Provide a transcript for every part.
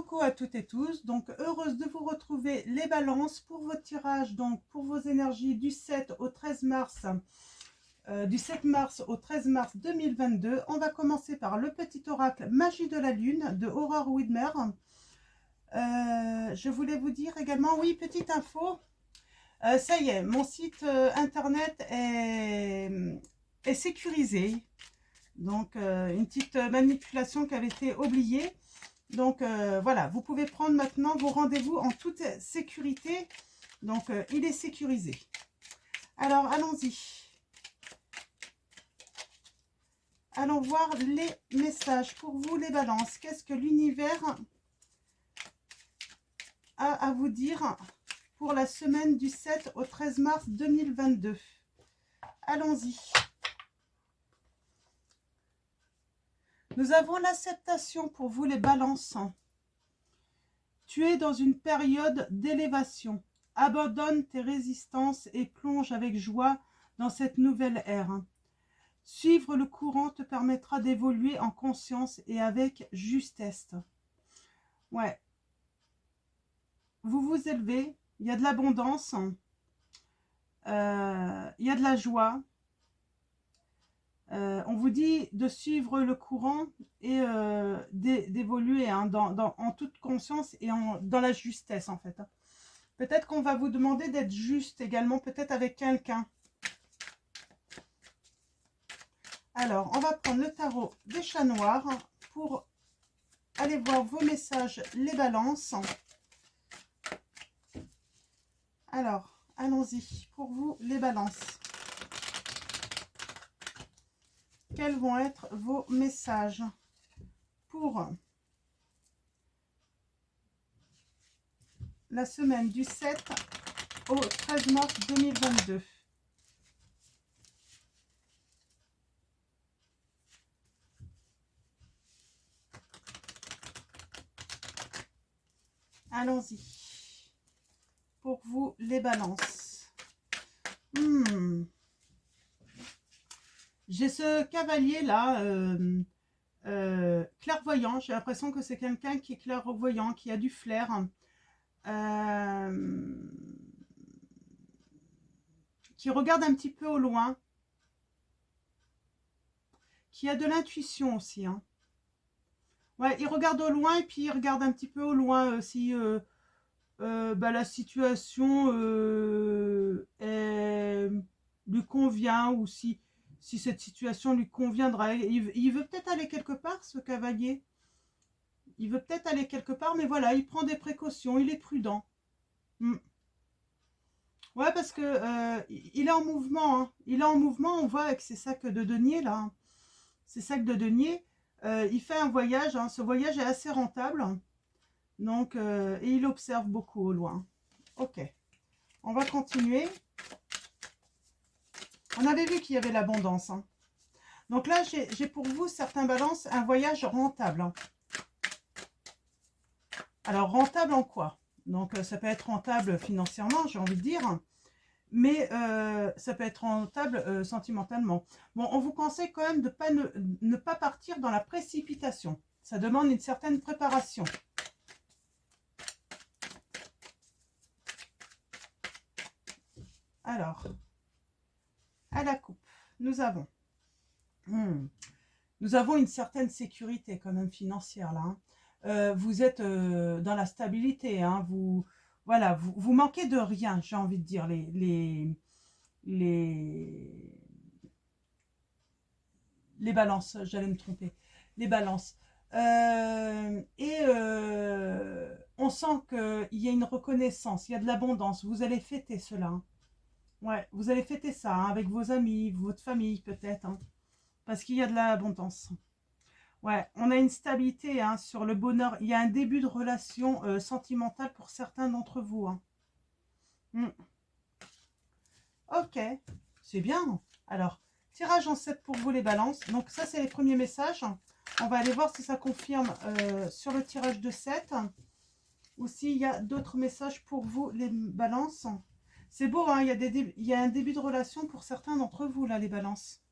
Coucou à toutes et tous, donc heureuse de vous retrouver les balances pour votre tirage, donc pour vos énergies du 7 au 13 mars, du 7 mars au 13 mars 2022. On va commencer par le petit oracle Magie de la Lune de Aurore Widmer. Je voulais vous dire également, oui, petite info, ça y est, mon site internet est sécurisé. Donc une petite manipulation qui avait été oubliée. Donc voilà, vous pouvez prendre maintenant vos rendez-vous en toute sécurité. Donc il est sécurisé. Alors allons-y. Allons voir les messages pour vous les balances. Qu'est-ce que l'univers a à vous dire pour la semaine du 7 au 13 mars 2022? Allons-y. Nous avons l'acceptation pour vous les balances. Tu es dans une période d'élévation. Abandonne tes résistances et plonge avec joie dans cette nouvelle ère. Suivre le courant te permettra d'évoluer en conscience et avec justesse. Ouais. Vous vous élevez, il y a de l'abondance, il y a de la joie. On vous dit de suivre le courant et d'évoluer en toute conscience et dans la justesse en fait. Peut-être qu'on va vous demander d'être juste également, peut-être avec quelqu'un. Alors, on va prendre le tarot des chats noirs pour aller voir vos messages, les balances. Alors, allons-y pour vous les balances. Quels vont être vos messages pour la semaine du 7 au 13 mars 2022? Allons-y pour vous les balances. J'ai ce cavalier là, clairvoyant. J'ai l'impression que c'est quelqu'un qui est clairvoyant, qui a du flair, qui regarde un petit peu au loin, qui a de l'intuition aussi. Hein. Ouais, il regarde au loin et puis il regarde un petit peu au loin si la situation lui convient ou si cette situation lui conviendra. Il veut peut-être aller quelque part, ce cavalier. Il veut peut-être aller quelque part, mais voilà, il prend des précautions, il est prudent. Ouais, parce que il est en mouvement. Hein. Il est en mouvement, on voit avec ses sacs de denier, là. Ses sacs de denier. Il fait un voyage, hein. Ce voyage est assez rentable. Donc, et il observe beaucoup au loin. Ok, on va continuer. On avait vu qu'il y avait l'abondance. Hein. Donc là, j'ai pour vous, certains balances, un voyage rentable. Hein. Alors, rentable en quoi? Donc, ça peut être rentable financièrement, j'ai envie de dire. Mais ça peut être rentable sentimentalement. Bon, on vous conseille quand même de ne pas partir dans la précipitation. Ça demande une certaine préparation. Alors, à la coupe, nous avons une certaine sécurité quand même financière là. Hein. Vous êtes dans la stabilité. Hein. Voilà, vous manquez de rien, j'ai envie de dire. Les balances, j'allais me tromper. Les balances. On sent qu'il y a une reconnaissance, il y a de l'abondance. Vous allez fêter cela. Hein. Ouais, vous allez fêter ça hein, avec vos amis, votre famille peut-être. Hein, parce qu'il y a de l'abondance. Ouais, on a une stabilité hein, sur le bonheur. Il y a un début de relation sentimentale pour certains d'entre vous. Hein. Ok, c'est bien. Alors, tirage en 7 pour vous les balances. Donc ça, c'est les premiers messages. On va aller voir si ça confirme sur le tirage de 7. Ou s'il y a d'autres messages pour vous les balances. C'est beau, hein, il y a un début de relation pour certains d'entre vous, là, les balances.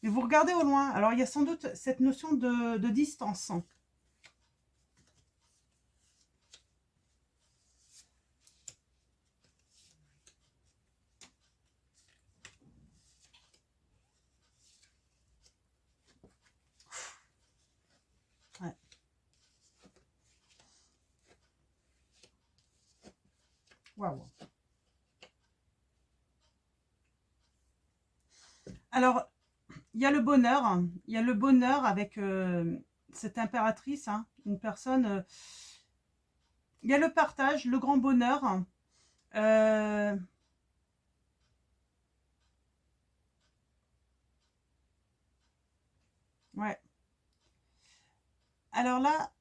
Mais vous regardez au loin. Alors, il y a sans doute cette notion de distance. Alors, il y a le bonheur, hein. Il y a le bonheur avec cette impératrice, hein, une personne. Il y a le partage, le grand bonheur. Euh, ouais. Alors là,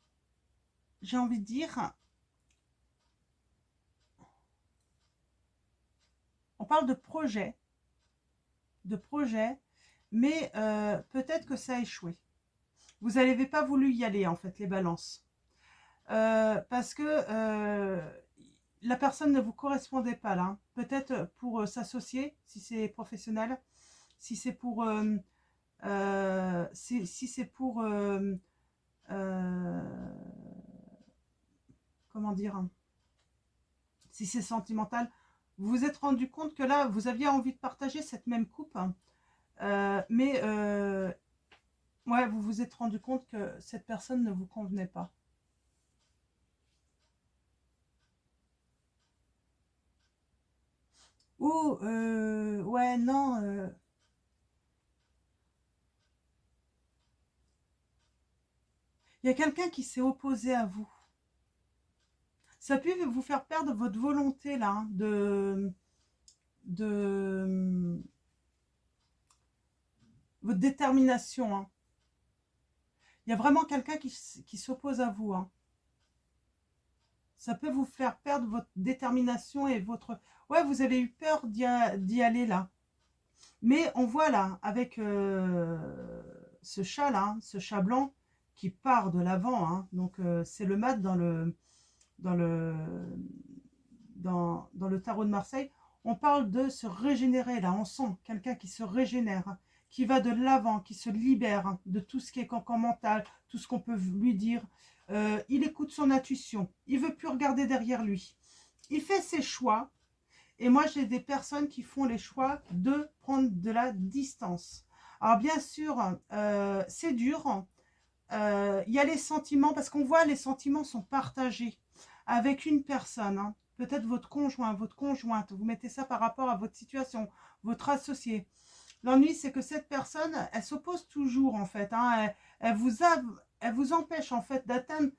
j'ai envie de dire, on parle de projet, mais peut-être que ça a échoué. Vous n'avez pas voulu y aller, en fait, les balances. Parce que la personne ne vous correspondait pas là, hein. Peut-être pour s'associer, si c'est professionnel, si c'est pour si c'est pour euh, comment dire, hein, si c'est sentimental, vous vous êtes rendu compte que là vous aviez envie de partager cette même coupe, hein, mais ouais, vous vous êtes rendu compte que cette personne ne vous convenait pas. Ou ouais, non, il y a quelqu'un qui s'est opposé à vous. Ça peut vous faire perdre votre volonté là, hein, de votre détermination, hein. Il y a vraiment quelqu'un qui s'oppose à vous, hein. Ça peut vous faire perdre votre détermination et votre... Ouais, vous avez eu peur d'y aller là. Mais on voit là, avec ce chat là, hein, ce chat blanc qui part de l'avant, hein. Donc c'est le mat dans le, dans le tarot de Marseille. On parle de se régénérer là, on sent quelqu'un qui se régénère, hein, qui va de l'avant, qui se libère, hein, de tout ce qui est cancan mental, tout ce qu'on peut lui dire. Il écoute son intuition, il veut plus regarder derrière lui. Il fait ses choix. Et moi, j'ai des personnes qui font les choix de prendre de la distance. Alors bien sûr, c'est dur. Il y a les sentiments, parce qu'on voit les sentiments sont partagés avec une personne, hein. Peut-être votre conjoint, votre conjointe. Vous mettez ça par rapport à votre situation, votre associé. L'ennui, c'est que cette personne, elle s'oppose toujours, en fait, hein. Elle vous empêche, en fait, d'atteindre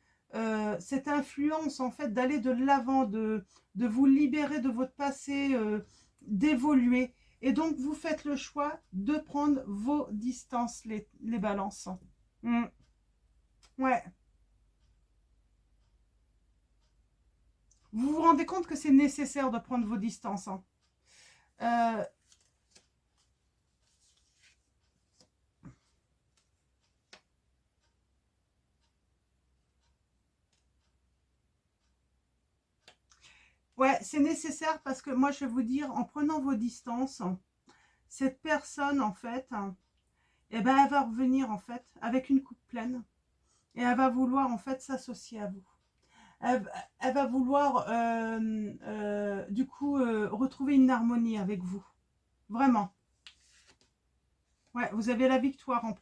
cette influence, en fait, d'aller de l'avant, de vous libérer de votre passé, d'évoluer. Et donc, vous faites le choix de prendre vos distances, les balances. Mm. Ouais. Vous vous rendez compte que c'est nécessaire de prendre vos distances, hein. Euh, ouais, c'est nécessaire parce que moi, je vais vous dire, en prenant vos distances, cette personne, en fait, eh ben, elle va revenir, en fait, avec une coupe pleine. Et elle va vouloir, en fait, s'associer à vous. Elle, elle va vouloir, du coup, retrouver une harmonie avec vous. Vraiment. Ouais, vous avez la victoire en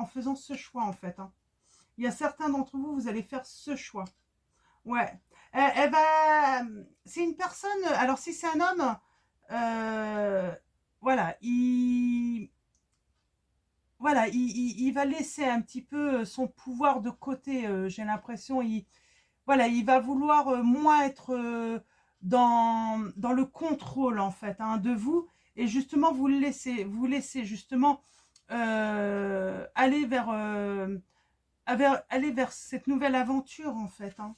faisant ce choix, en fait, hein. Il y a certains d'entre vous, vous allez faire ce choix. Ouais. Elle va. C'est une personne. Alors, si c'est un homme, euh, voilà, voilà, il va laisser un petit peu son pouvoir de côté. J'ai l'impression, voilà, il va vouloir moins être dans le contrôle en fait, hein, de vous, et justement vous laisser justement aller aller vers cette nouvelle aventure en fait, hein.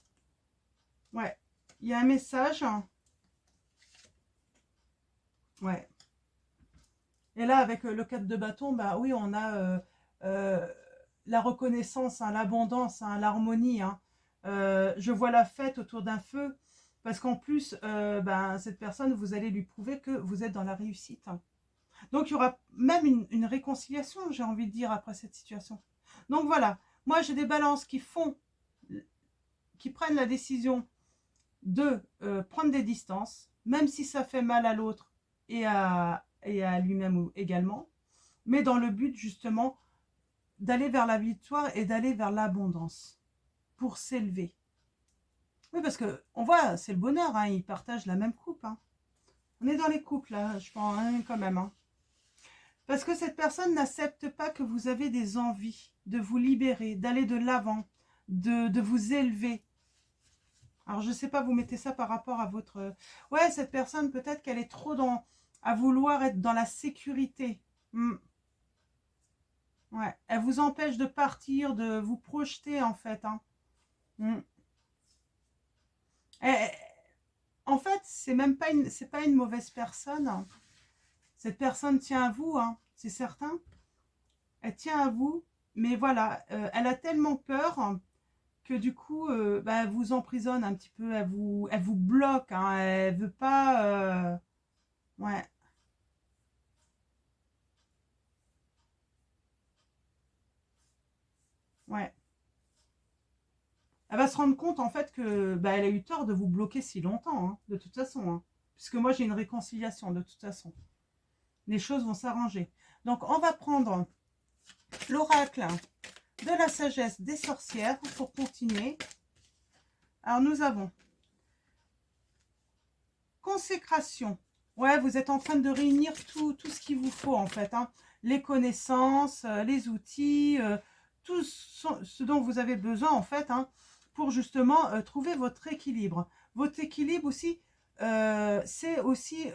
Ouais, il y a un message. Ouais. Et là, avec le 4 de bâton, bah oui, on a euh, la reconnaissance, hein, l'abondance, hein, l'harmonie, hein. Je vois la fête autour d'un feu, parce qu'en plus, ben, cette personne, vous allez lui prouver que vous êtes dans la réussite, hein. Donc, il y aura même une réconciliation, j'ai envie de dire, après cette situation. Donc voilà, moi j'ai des balances qui prennent la décision de prendre des distances, même si ça fait mal à l'autre et à lui-même également, mais dans le but justement d'aller vers la victoire et d'aller vers l'abondance pour s'élever. Oui, parce que on voit, c'est le bonheur, hein, ils partagent la même coupe, hein. On est dans les couples là, je pense, hein, quand même, hein. Parce que cette personne n'accepte pas que vous avez des envies de vous libérer, d'aller de l'avant, de vous élever. Alors, je ne sais pas, vous mettez ça par rapport à votre... Ouais, cette personne, peut-être qu'elle est trop à vouloir être dans la sécurité. Ouais, elle vous empêche de partir, de vous projeter, en fait. Hein. Et, en fait, c'est même pas c'est pas une mauvaise personne. Hein. Cette personne tient à vous, hein, c'est certain. Elle tient à vous, mais voilà, elle a tellement peur que du coup, bah, elle vous emprisonne un petit peu, elle vous bloque, hein, elle veut pas... ouais, ouais. Elle va se rendre compte en fait que bah, elle a eu tort de vous bloquer si longtemps, hein, de toute façon. Hein, puisque moi j'ai une réconciliation de toute façon. Les choses vont s'arranger. Donc on va prendre l'oracle de la sagesse des sorcières pour continuer. Alors nous avons consécration. Ouais, vous êtes en train de réunir tout ce qu'il vous faut en fait. Hein. Les connaissances, les outils, tout ce dont vous avez besoin en fait hein, pour justement trouver votre équilibre. Votre équilibre aussi, c'est aussi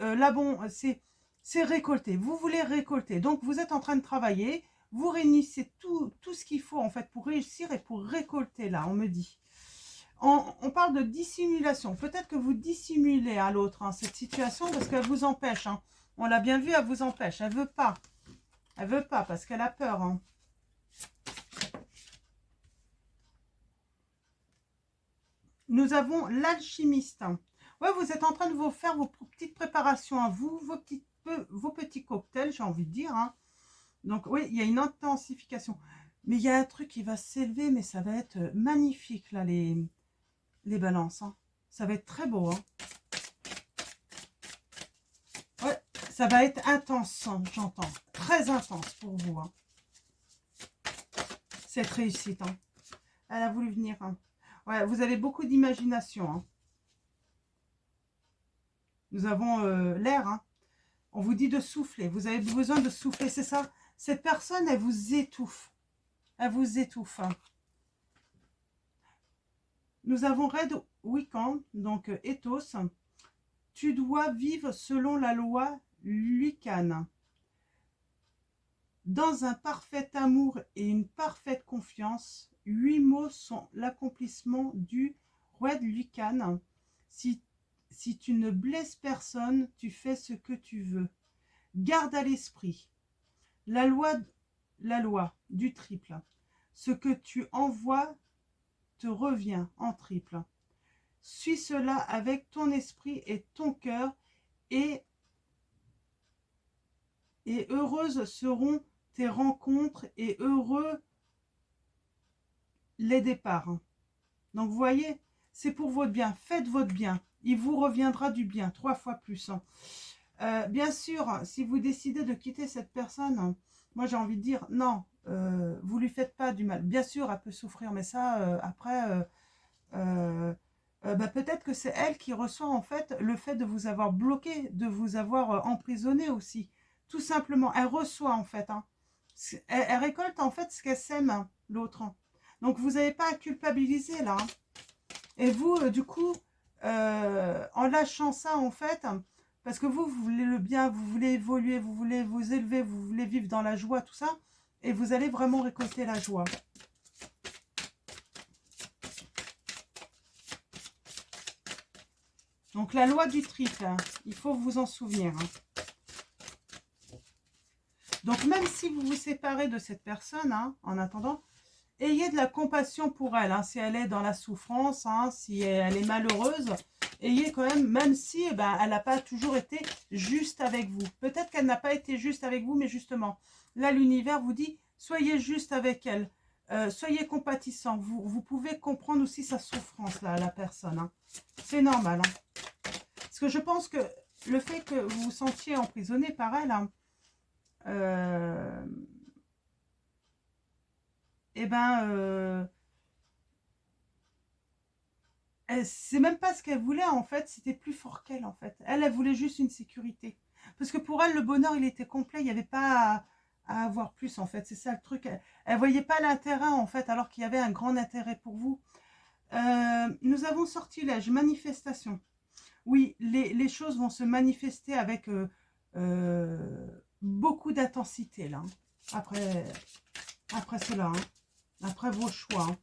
c'est récolter. Vous voulez récolter. Donc vous êtes en train de travailler. Vous réunissez tout ce qu'il faut en fait pour réussir et pour récolter là, on me dit. On parle de dissimulation. Peut-être que vous dissimulez à l'autre hein, cette situation parce qu'elle vous empêche. Hein. On l'a bien vu, elle vous empêche. Elle veut pas. Elle veut pas parce qu'elle a peur. Hein. Nous avons l'alchimiste. Ouais, vous êtes en train de vous faire vos petites préparations à vous, vos petits cocktails, j'ai envie de dire. Hein. Donc oui, il y a une intensification. Mais il y a un truc qui va s'élever, mais ça va être magnifique, là, les balances. Hein. Ça va être très beau. Hein. Ouais, ça va être intense, hein, j'entends. Très intense pour vous. Hein. Cette réussite. Hein. Elle a voulu venir. Hein. Ouais, vous avez beaucoup d'imagination. Hein. Nous avons l'air. Hein. On vous dit de souffler. Vous avez besoin de souffler, c'est ça. Cette personne, elle vous étouffe. Elle vous étouffe. Hein. Nous avons Red Weekend, donc Ethos. Tu dois vivre selon la loi Lucane. Dans un parfait amour et une parfaite confiance, 8 mots sont l'accomplissement du Red Lucane. Si tu ne blesses personne, tu fais ce que tu veux. Garde à l'esprit la loi du triple. Ce que tu envoies te revient en triple. Suis cela avec ton esprit et ton cœur et heureuses seront tes rencontres et heureux les départs. Donc vous voyez, c'est pour votre bien. Faites votre bien. Il vous reviendra du bien, 3 fois plus. Bien sûr, si vous décidez de quitter cette personne, moi j'ai envie de dire non, vous lui faites pas du mal. Bien sûr, elle peut souffrir, mais ça, après, bah, peut-être que c'est elle qui reçoit en fait le fait de vous avoir bloqué, de vous avoir emprisonné aussi. Tout simplement, elle reçoit en fait. Hein. Elle récolte en fait ce qu'elle sème, hein, l'autre. Donc vous n'avez pas à culpabiliser là. Hein. Et vous, du coup, en lâchant ça en fait, parce que vous voulez le bien, vous voulez évoluer, vous voulez vous élever, vous voulez vivre dans la joie, tout ça, et vous allez vraiment récolter la joie. Donc la loi du triple, hein, il faut vous en souvenir. Hein. Donc même si vous vous séparez de cette personne, hein, en attendant, ayez de la compassion pour elle. Hein, si elle est dans la souffrance, hein, si elle est malheureuse, ayez quand même si eh ben, elle n'a pas toujours été juste avec vous. Peut-être qu'elle n'a pas été juste avec vous, mais justement, là l'univers vous dit, soyez juste avec elle. Soyez compatissant. Vous pouvez comprendre aussi sa souffrance, là, la personne. Hein. C'est normal. Hein. Parce que je pense que le fait que vous vous sentiez emprisonné par elle, hein, eh ben, c'est même pas ce qu'elle voulait en fait, c'était plus fort qu'elle en fait. Elle voulait juste une sécurité. Parce que pour elle, le bonheur, il était complet. Il n'y avait pas à avoir plus, en fait. C'est ça le truc. Elle ne voyait pas l'intérêt, en fait, alors qu'il y avait un grand intérêt pour vous. Nous avons sortilège, manifestation. Oui, les choses vont se manifester avec beaucoup d'intensité, là. Après cela, hein. Après vos choix. Hein.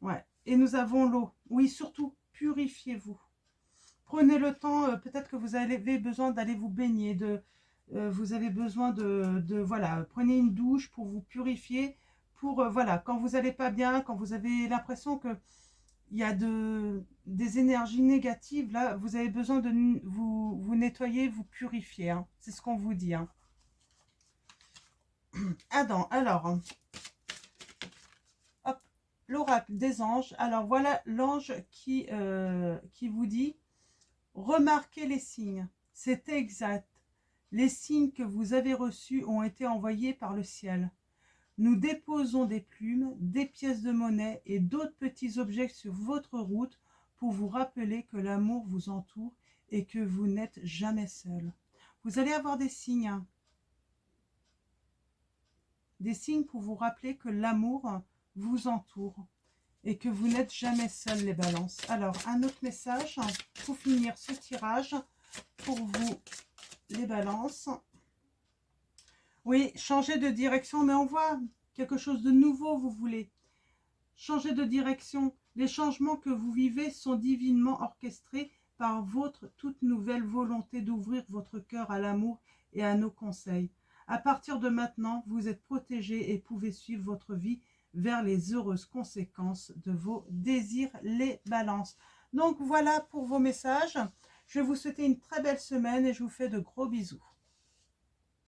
Ouais. Et nous avons l'eau. Oui, surtout, purifiez-vous. Prenez le temps, peut-être que vous avez besoin d'aller vous baigner, vous avez besoin voilà, prenez une douche pour vous purifier, pour, voilà, quand vous n'allez pas bien, quand vous avez l'impression que il y a des énergies négatives, là, vous avez besoin de vous nettoyer, vous purifier, hein. C'est ce qu'on vous dit. Hein. Adam, alors, hop, l'oracle des anges. Alors, voilà l'ange qui vous dit, remarquez les signes. C'est exact. Les signes que vous avez reçus ont été envoyés par le ciel. Nous déposons des plumes, des pièces de monnaie et d'autres petits objets sur votre route pour vous rappeler que l'amour vous entoure et que vous n'êtes jamais seul. Vous allez avoir des signes. Hein. Des signes pour vous rappeler que l'amour vous entoure et que vous n'êtes jamais seul, les balances. Alors, un autre message pour finir ce tirage pour vous, les balances. Oui, changer de direction, mais on voit quelque chose de nouveau, vous voulez. Changer de direction. Les changements que vous vivez sont divinement orchestrés par votre toute nouvelle volonté d'ouvrir votre cœur à l'amour et à nos conseils. À partir de maintenant, vous êtes protégés et pouvez suivre votre vie vers les heureuses conséquences de vos désirs, les balances. Donc voilà pour vos messages. Je vais vous souhaiter une très belle semaine et je vous fais de gros bisous.